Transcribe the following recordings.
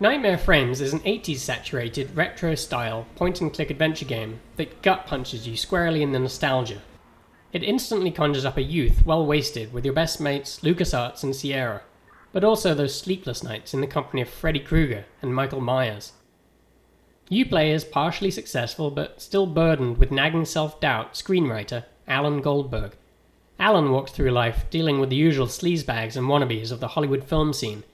Nightmare Frames is an 80s saturated, retro-style, point-and-click adventure game that gut-punches you squarely in the nostalgia. It instantly conjures up a youth well-wasted with your best mates LucasArts and Sierra, but also those sleepless nights in the company of Freddy Krueger and Michael Myers. You play as partially successful but still burdened with nagging self-doubt screenwriter Alan Goldberg. Alan walks through life dealing with the usual sleazebags and wannabes of the Hollywood film scene,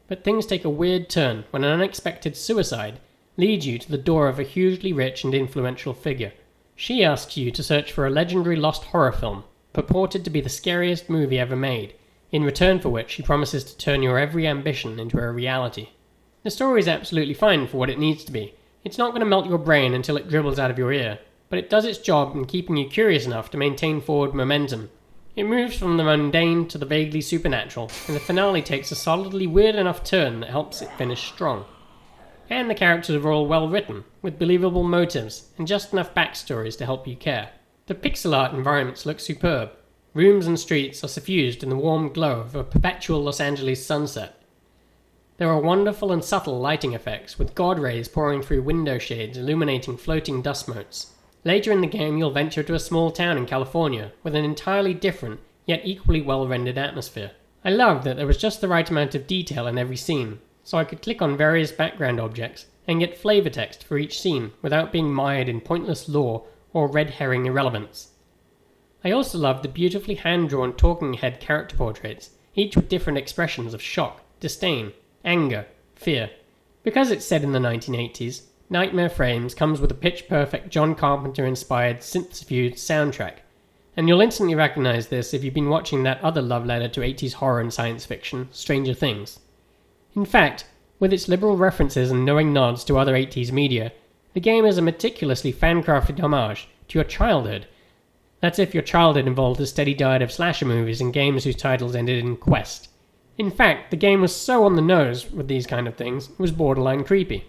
but things take a weird turn when an unexpected suicide leads you to the door of a hugely rich and influential figure. She asks you to search for a legendary lost horror film, purported to be the scariest movie ever made, in return for which she promises to turn your every ambition into a reality. The story is absolutely fine for what it needs to be. It's not going to melt your brain until it dribbles out of your ear, but it does its job in keeping you curious enough to maintain forward momentum. It moves from the mundane to the vaguely supernatural, and the finale takes a solidly weird enough turn that helps it finish strong. And the characters are all well written, with believable motives, and just enough backstories to help you care. The pixel art environments look superb. Rooms and streets are suffused in the warm glow of a perpetual Los Angeles sunset. There are wonderful and subtle lighting effects, with god rays pouring through window shades illuminating floating dust motes. Later in the game you'll venture to a small town in California, with an entirely different, yet equally well-rendered atmosphere. I loved that there was just the right amount of detail in every scene, so I could click on various background objects and get flavor text for each scene without being mired in pointless lore or red herring irrelevance. I also loved the beautifully hand-drawn talking head character portraits, each with different expressions of shock, disdain, anger, fear. Because it's set in the 1980s, Nightmare Frames comes with a pitch-perfect John Carpenter-inspired synth-fused soundtrack, and you'll instantly recognize this if you've been watching that other love letter to 80s horror and science fiction, Stranger Things. In fact, with its liberal references and knowing nods to other 80s media, the game is a meticulously fan-crafted homage to your childhood. That's if your childhood involved a steady diet of slasher movies and games whose titles ended in quest. In fact, the game was so on the nose with these kind of things, it was borderline creepy.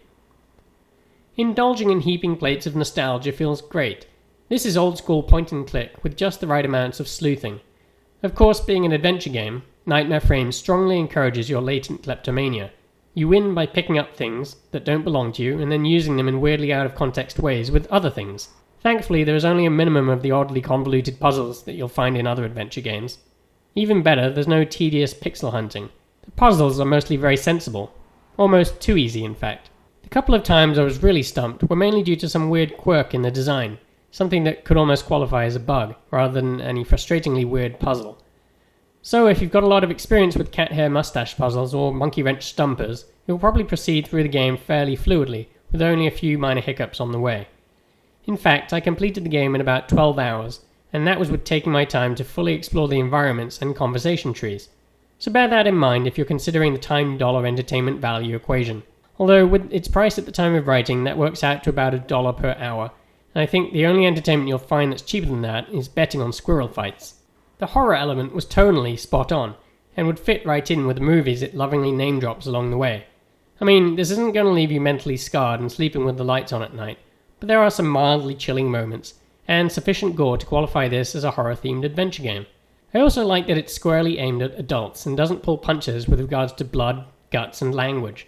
Indulging in heaping plates of nostalgia feels great. This is old school point and click with just the right amounts of sleuthing. Of course, being an adventure game, Nightmare Frames strongly encourages your latent kleptomania. You win by picking up things that don't belong to you and then using them in weirdly out of context ways with other things. Thankfully, there is only a minimum of the oddly convoluted puzzles that you'll find in other adventure games. Even better, there's no tedious pixel hunting. The puzzles are mostly very sensible. Almost too easy, in fact. The couple of times I was really stumped were mainly due to some weird quirk in the design, something that could almost qualify as a bug, rather than any frustratingly weird puzzle. So if you've got a lot of experience with cat hair mustache puzzles or monkey wrench stumpers, you'll probably proceed through the game fairly fluidly, with only a few minor hiccups on the way. In fact, I completed the game in about 12 hours, and that was with taking my time to fully explore the environments and conversation trees. So bear that in mind if you're considering the time-dollar entertainment value equation. Although with its price at the time of writing, that works out to about $1 per hour, and I think the only entertainment you'll find that's cheaper than that is betting on squirrel fights. The horror element was tonally spot on, and would fit right in with the movies it lovingly name drops along the way. I mean, this isn't going to leave you mentally scarred and sleeping with the lights on at night, but there are some mildly chilling moments, and sufficient gore to qualify this as a horror-themed adventure game. I also like that it's squarely aimed at adults and doesn't pull punches with regards to blood, guts, and language.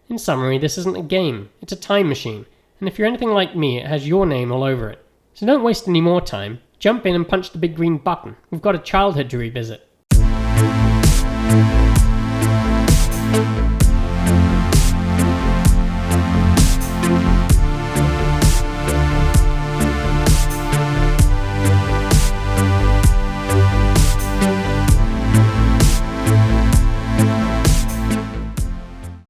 In summary, this isn't a game, it's a time machine, and if you're anything like me, it has your name all over it. So don't waste any more time, jump in and punch the big green button, we've got a childhood to revisit.